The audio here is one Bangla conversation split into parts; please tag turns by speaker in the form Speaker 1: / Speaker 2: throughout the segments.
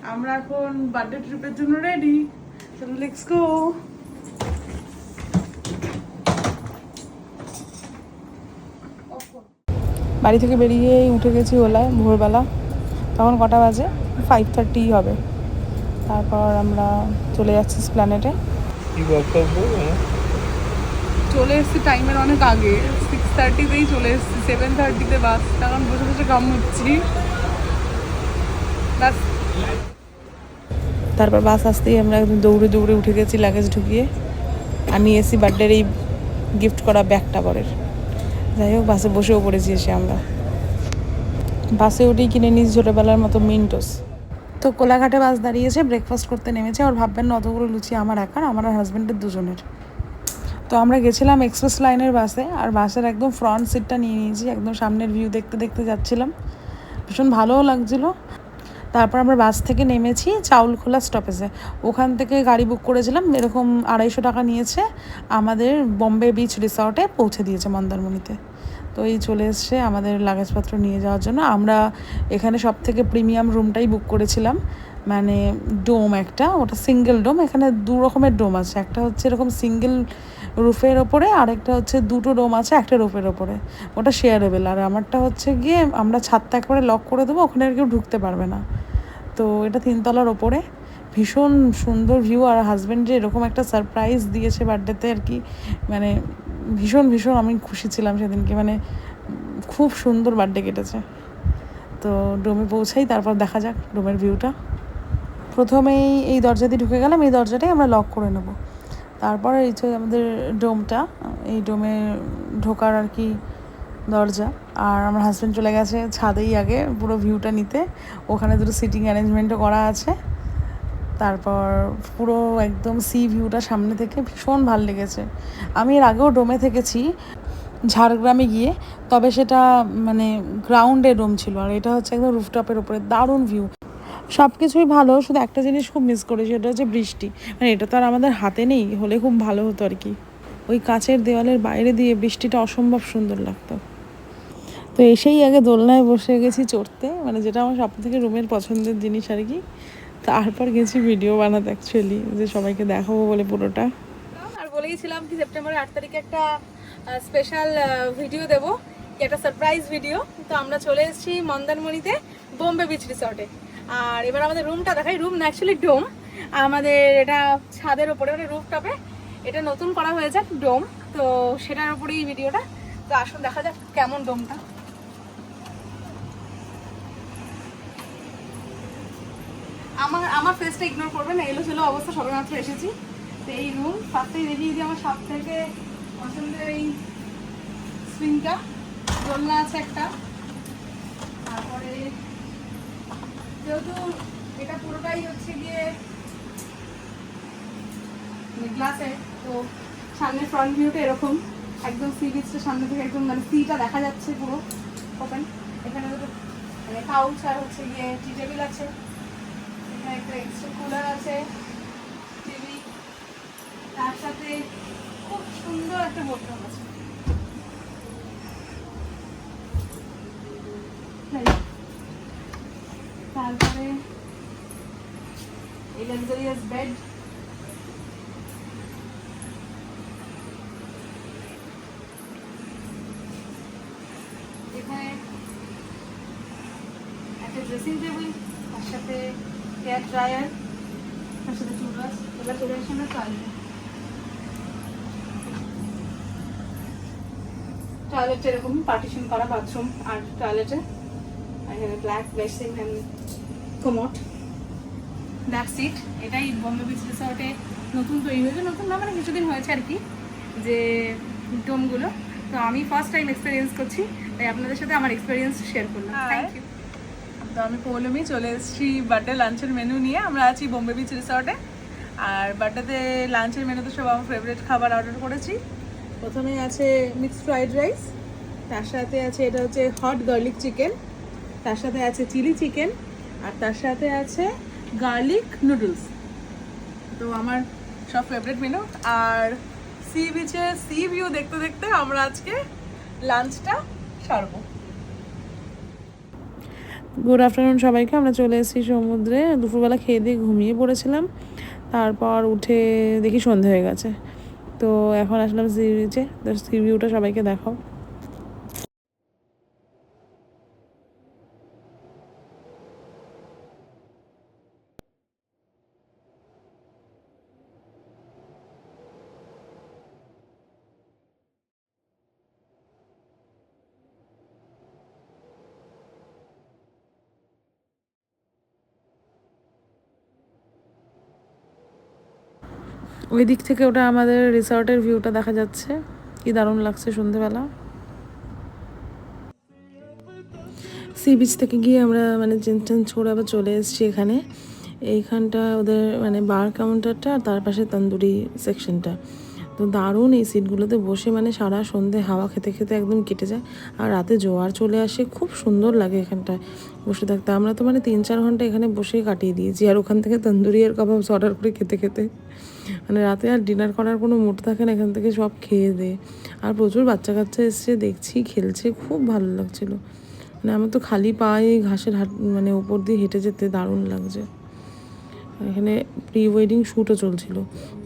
Speaker 1: আমরা এখন বার্থডে ট্রিপের জন্য রেডি। চলো লেটস গো। বাড়ি থেকে বেরিয়েই উঠে গেছি ওলায় ভোরবেলা। তখন কটা বাজে? 5:30 হবে। তারপর আমরা চলে যাচ্ছি স্প্ল্যানেডে। চলে এসেছি টাইমের অনেক আগে, 6:30তেই চলে এসেছি। 7:30তে বাস, তখন বসে বসে কাম হচ্ছি। তারপর বাস আসতেই আমরা একদম দৌড়ে দৌড়ে উঠে গেছি লাগেজ ঢুকিয়ে, আর নিয়ে এসেছি বার্থডের এই গিফট করা ব্যাগটা পরের। যাই হোক, বাসে বসেও পড়েছি এসে আমরা। বাসে উঠেই কিনে নিয়েছি ছোটোবেলার মতো মিন্টোস। তো কোলাঘাটে বাস দাঁড়িয়েছে, ব্রেকফাস্ট করতে নেমেছে। আর ভাববেন না অতগুলো লুচি আমার একার, আমার আর হাজব্যান্ডের দুজনের। তো আমরা গেছিলাম এক্সপ্রেস লাইনের বাসে, আর বাসের একদম ফ্রন্ট সিটটা নিয়ে নিয়েছি। একদম সামনের ভিউ দেখতে দেখতে যাচ্ছিলাম, ভীষণ ভালোও লাগছিলো। তারপর আমরা বাস থেকে নেমেছি চাউলখোলা স্টপেজে। ওখান থেকে গাড়ি বুক করেছিলাম, এরকম 250 টাকা নিয়েছে। আমাদের বম্বে বিচ রিসর্টে পৌঁছে দিয়েছে মন্দারমণিতে। তো এই চলে এসছে আমাদের লাগেজপত্র নিয়ে যাওয়ার জন্য। আমরা এখানে সব থেকে প্রিমিয়াম রুমটাই বুক করেছিলাম, মানে ডোম একটা, ওটা সিঙ্গেল ডোম। এখানে 2 রকমের ডোম আছে, একটা হচ্ছে এরকম সিঙ্গেল রুফের ওপরে, আরেকটা হচ্ছে 2টো ডোম আছে একটা রুফের ওপরে, ওটা শেয়ারেবেল। আর আমারটা হচ্ছে গিয়ে আমরা ছাদটা একবারে লক করে দেবো, ওখানে আর কেউ ঢুকতে পারবে না। তো এটা 3 তলার ওপরে, ভীষণ সুন্দর ভিউ। আর হাজব্যান্ড যে এরকম একটা সারপ্রাইজ দিয়েছে বার্থডেতে আর কি, মানে ভীষণ ভীষণ আমি খুশি ছিলাম সেদিনকে, মানে খুব সুন্দর বার্থডে কেটেছে। তো ডোমে পৌঁছাই, তারপর দেখা যাক ডোমের ভিউটা। প্রথমেই এই দরজা দিয়ে ঢুকে গেলাম, এই দরজাটাই আমরা লক করে নেব। তারপর এই যে আমাদের ডোমটা, এই ডোমে ঢোকার আর কি দরজা। আর আমার হাজব্যান্ড চলে গেছে ছাদেই আগে পুরো ভিউটা নিতে। ওখানে দুটো সিটিং অ্যারেঞ্জমেন্টও করা আছে। তারপর পুরো একদম সি ভিউটা সামনে থেকে ভীষণ ভালো লেগেছে। আমি এর আগেও ডোমে থেকেছি ঝাড়গ্রামে গিয়ে, তবে সেটা মানে গ্রাউন্ডে ডোম ছিল, আর এটা হচ্ছে একদম রুফটপের উপরে। দারুণ ভিউ, সব কিছুই ভালো, শুধু একটা জিনিস খুব মিস করি, সেটা হচ্ছে বৃষ্টি। মানে এটা তো আর আমাদের হাতে নেই, হলে খুব ভালো হতো আর কি। ওই কাচের দেওয়ালের বাইরে দিয়ে বৃষ্টিটা অসম্ভব সুন্দর লাগতো। তো এসেই আগে দোলনায় বসে গেছি চড়তে, মানে যেটা আমার সব থেকে রুমের পছন্দের জিনিস আর কি। তারপর গেছি ভিডিও বানাতে, অ্যাকচুয়ালি যে সবাইকে দেখাবো বলে পুরোটা। আর বলেইছিলাম কি সেপ্টেম্বরের 8 তারিখে একটা স্পেশাল ভিডিও দেবো, একটা সারপ্রাইজ ভিডিও। তো আমরা চলে এসেছি মন্দারমণিতে বোম্বে বিচ রিসর্টে। আর এবার আমাদের রুমটা দেখাই। রুম না, অ্যাকচুয়ালি ডোম। আমাদের এটা ছাদের ওপরে, মানে রুফটপে, এটা নতুন করা হয়েছে ডোম। তো সেটার উপরেই ভিডিওটা। তো আসুন দেখা যাক কেমন ডোমটা। আমার ফেসটা ইগনোর করবেন না, এলো ছিল অবস্থা, সবেমাত্র এসেছি। তো এই রুম ফার্স্টেই দেখিয়ে দিই। আমার সব থেকে পছন্দের এই সুইংটা, দোলনা আছে একটা। তারপরে যেহেতু এটা পুরোটাই হচ্ছে গিয়ে গ্লাসের, তো সামনে ফ্রন্ট ভিউটা এরকম, একদম সি বিচটা সামনে থেকে একদম, মানে সিটা দেখা যাচ্ছে পুরো ওপেন। এখানে দুটো মানে কাউচ আর হচ্ছে গিয়ে টি টেবিল আছে। এখানে একটা এক্সট্রা কুলার আছে, টিভি, তার সাথে খুব সুন্দর একটা বোটরুম আছে। তারপরে এই লাক্সারিয়াস বেড, এখানে একটা ড্রেসিং টেবিল, তার সাথে হেয়ার ড্রায়ার, তার সাথে টুথব্রাশ। এবার চলে আসি আমরা টয়লেটে। টয়লেটটা এরকম পার্টিশন করা, বাথরুম আর টয়লেটে। এখানে black basin and commode, that's it. এটাই বোম্বে বিচ রিসর্টে নতুন তৈরি হয়েছে, নতুন না মানে কিছুদিন হয়েছে আর কি, যে ডোমগুলো। তো আমি ফার্স্ট টাইম এক্সপিরিয়েন্স করছি, তাই আপনাদের সাথে আমার এক্সপিরিয়েন্স শেয়ার করলাম। Thank you. তো আমি পৌলমি চলে এসেছি বার্থডে লাঞ্চের মেনু নিয়ে। আমরা আছি বোম্বে বিচ রিসর্টে, আর বার্থডেতে লাঞ্চের মেনুতে সব আমার ফেভারিট খাবার অর্ডার করেছি। প্রথমে আছে মিক্সড ফ্রাইড রাইস, তার সাথে আছে এটা হচ্ছে হট গার্লিক চিকেন, তার সাথে আছে চিলি চিকেন, আর তার সাথে আছে গার্লিক নুডলস। তো আমার সব ফেভারিট মেনু। আর সি বিচে সি ভিউ দেখতে দেখতে আমরা আজকে লাঞ্চটা সারবো। গুড আফটারনুন সবাইকে। আমরা চলে এসেছি সমুদ্রে। দুপুরবেলা খেয়ে দিয়ে ঘুমিয়ে পড়েছিলাম, তারপর উঠে দেখি সন্ধে হয়ে গেছে। তো এখন আসলাম সি বিচে। তো সি ভিউটা সবাইকে দেখাও। ওই দিক থেকে ওটা আমাদের রিসর্টের ভিউটা দেখা যাচ্ছে, কি দারুণ লাগছে সন্ধেবেলা। সি বিচ থেকে গিয়ে আমরা মানে চেঞ্জ টেঞ্জ করে আবার চলে এসেছি এখানে। এইখানটা ওদের মানে বার কাউন্টারটা, আর তার পাশে তন্দুরি সেকশনটা। তো দারুণ এই সিটগুলোতে বসে মানে সারা সন্ধে হাওয়া খেতে খেতে একদম কেটে যায়। আর রাতে জোয়ার চলে আসে, খুব সুন্দর লাগে এখানটায় বসে থাকতে। আমরা তো মানে 3-4 ঘন্টা এখানে বসেই কাটিয়ে দিয়েছি, আর ওখান থেকে তন্দুরি আর কাবাব অর্ডার করে খেতে খেতে মানে রাতে আর ডিনার করার কোনো মুড থাকে না, এখান থেকে সব খেয়ে দে। আর প্রচুর বাচ্চা কাচ্চা এসছে, দেখছি খেলছে, খুব ভালো লাগছিলো। মানে আমার তো খালি পায়ে ঘাসের মানে ওপর দিয়ে হেঁটে যেতে দারুণ লাগছে। এখানে প্রি ওয়েডিং শ্যুটও চলছিল,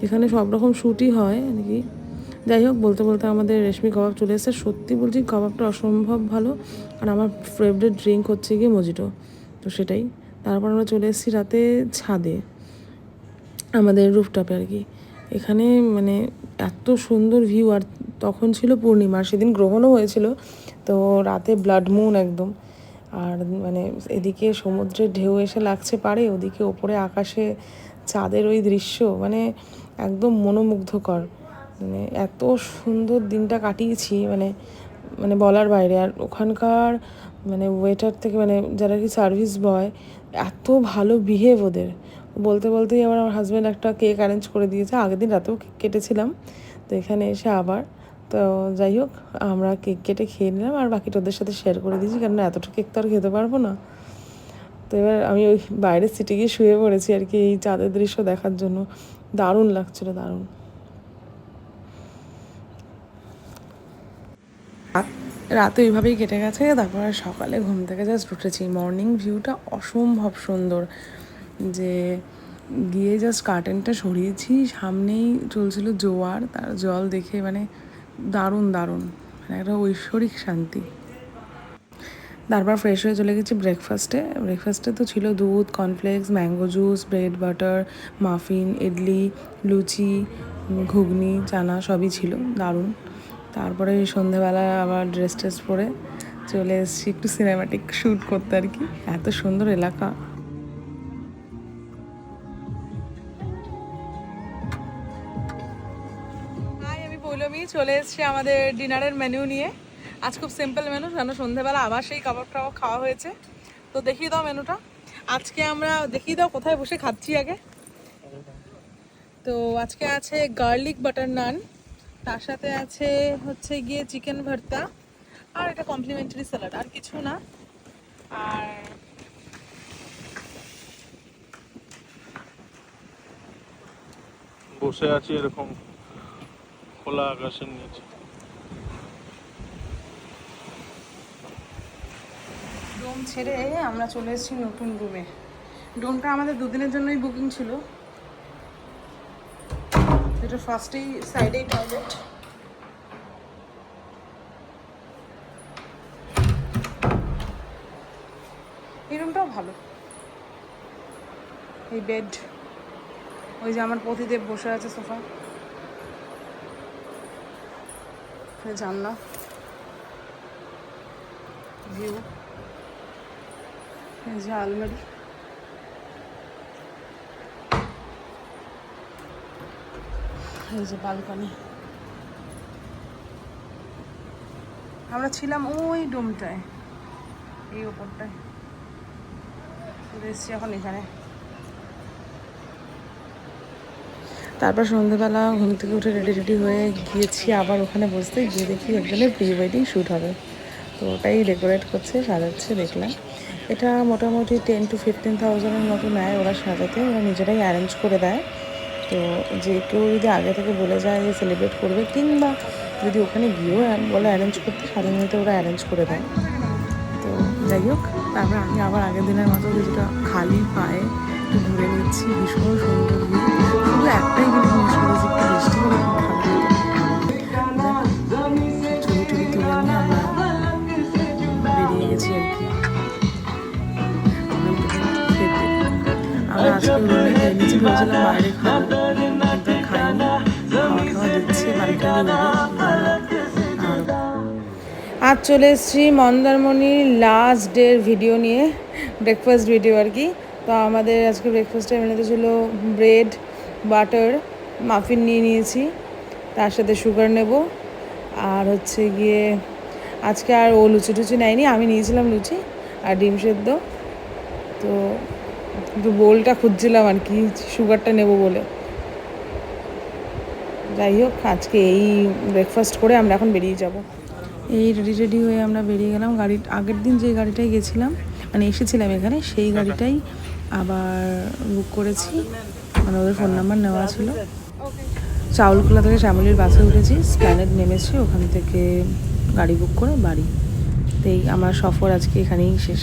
Speaker 1: এখানে সব রকম শ্যুটই হয় নাকি। যাই হোক, বলতে বলতে আমাদের রেশমি কাবাব চলে এসেছে। সত্যি বলছি, কাবাবটা অসম্ভব ভালো। আর আমার ফেভারিট ড্রিঙ্ক হচ্ছে গিয়ে মজিটো, তো সেটাই। তারপর আমরা চলে এসেছি রাতে ছাদে, আমাদের রুফটপে আর কি। এখানে মানে এত সুন্দর ভিউ, আর তখন ছিল পূর্ণিমা, সেদিন গ্রহণও হয়েছিল। তো রাতে ব্লাড মুন একদম। আর মানে এদিকে সমুদ্রের ঢেউ এসে লাগছে পাড়ে, ওদিকে ওপরে আকাশে চাঁদের ওই দৃশ্য মানে একদম মনোমুগ্ধকর। মানে এত সুন্দর দিনটা কাটিয়েছি মানে মানে বলার বাইরে। আর ওখানকার মানে ওয়েটার থেকে মানে যারা কি সার্ভিস বয়, এত ভালো বিহেভ ওদের। বলতে বলতেই আমার হাজব্যান্ড একটা কেক অ্যারেঞ্জ করে দিয়েছে, আগের দিন রাতেও কেক কেটেছিলাম, তো এখানে এসে আবার। তো যাই হোক, আমরা কেক কেটে খেয়ে নিলাম, আর বাকিটা ওদের সাথে শেয়ার করে দিয়েছি, কারণ এতটা কেক তো আর খেতে পারবো না। তো এবার আমি ওই বাইরের সিটে গিয়ে শুয়ে পড়েছি আর কি, এই চাঁদের দৃশ্য দেখার জন্য। দারুণ লাগছিলো, দারুণ। রাত ওইভাবেই কেটে গেছে। তারপর সকালে ঘুম থেকে জাস্ট উঠেছি, মর্নিং ভিউটা অসম্ভব সুন্দর। যে গিয়ে জাস্ট কার্টেনটা সরিয়েছি, সামনেই চলছিল জোয়ার, তার জল দেখে মানে দারুণ দারুণ, মানে একটা ঐশ্বরিক শান্তি। তারপর ফ্রেশ হয়ে চলে গেছি ব্রেকফাস্টে। ব্রেকফাস্টে তো ছিল দুধ, cornflakes, mango juice, bread butter, muffin, idli, লুচি, ঘুগনি, চানা সবই ছিল, দারুণ। তারপরে সন্ধ্যেবেলা আবার ড্রেস ট্রেস পরে চলে এসেছি একটু সিনেমাটিক শ্যুট করতে আর কি। এত সুন্দর এলাকা। আমি পৌলমি চলে এসেছি আমাদের ডিনারের মেনু নিয়ে। আজ খুব সিম্পল মেনু, কেন সন্ধ্যেবেলা আবার সেই কাবাব টাবাব খাওয়া হয়েছে। তো দেখিয়ে দাও মেনুটা। আজকে আমরা দেখিয়ে দাও কোথায় বসে খাচ্ছি আগে। তো আজকে আছে গার্লিক বাটার নান, তার সাথে আছে হচ্ছে গিয়ে চিকেন ভর্তা, আর এটা কমপ্লিমেন্টারি স্যালাড, আর কিছু না। আর
Speaker 2: বসে আছি এরকম খোলা আকাশের নিচে।
Speaker 1: ডোম ছেড়ে আমরা চলে এসেছি নতুন রুমে। ডোমটা আমাদের দুদিনের জন্যই বুকিং ছিল। এটা ফার্স্টেই সাইডেই টয়লেট। এই রুমটাও ভালো, এই বেড, ওই যে আমার পতিদেব বসে আছে সোফা, জানলা ভিউ, এই যে আলমারি, এই যে বালকনি। আমরা ছিলাম ওই ডোমটায়, এই ওপরটায়, চলে এসেছি এখন এখানে। তারপর সন্ধ্যেবেলা ঘুম থেকে উঠে রেডি হয়ে গিয়েছি আবার ওখানে বসতে, গিয়ে দেখি একজনের প্রি ওয়েডিং শ্যুট হবে। তো ওটাই ডেকোরেট করছে, সাজাচ্ছে দেখলাম। এটা মোটামুটি 10 to 15,000-এর মতো নেয় ওরা সাজাতে, ওরা নিজেরাই অ্যারেঞ্জ করে দেয়। তো যে কেউ যদি আগে থেকে বলে যায় যে সেলিব্রেট করবে, কিংবা যদি ওখানে গিয়েও বলে অ্যারেঞ্জ করতে, সাধারণত ওরা অ্যারেঞ্জ করে দেয়। তো যাই হোক, তারপর আমি আবার আগের দিনের মতো কিছুটা খালি পায়ে একটু ঘুরে নিচ্ছি। ভীষণ সুন্দর ভিউ। শুধু একটাই জিনিস মিস করেছি, একটু বৃষ্টি হলে খুব ভালো হতো। ছবি টবি তুলে নিয়ে আমরা বেরিয়ে গেছি আর কি খেতে। আমরা আজকে রুমে খেয়ে নিচ্ছি, ভেবেছিলাম বাইরে খাবো, কিন্তু খাইনি। খাওয়া খাওয়া দিচ্ছে বাড়িটা আর আজ চলে এসেছি মন্দারমণির লাস্ট ডের ভিডিও নিয়ে, ব্রেকফাস্ট ভিডিও আর কি। তো আমাদের আজকে ব্রেকফাস্টে মেনুতে ছিল ব্রেড, বাটার, মাফিন নিয়ে নিয়েছি, তার সাথে সুগার নেব, আর হচ্ছে গিয়ে আজকে আর ও লুচি টুচি নেয়নি, আমি নিয়েছিলাম লুচি আর ডিম সেদ্ধ। তো কিন্তু বোলটা খুঁজছিলাম আর কি, সুগারটা নেব বলে। যাই হোক, আজকে এই ব্রেকফাস্ট করে আমরা এখন বেরিয়ে যাব। এই রেডি হয়ে আমরা বেরিয়ে গেলাম। গাড়ি আগের দিন যে গাড়িটায় গেছিলাম, মানে এসেছিলাম এখানে, সেই গাড়িটাই আবার বুক করেছি, মানে ওদের ফোন নাম্বার নেওয়া ছিল। চাউলখোলা থেকে শ্যামলির বাসে উঠেছি, স্প্ল্যানেড নেমেছি, ওখান থেকে গাড়ি বুক করে বাড়ি। তো এই আমার সফর আজকে এখানেই শেষ।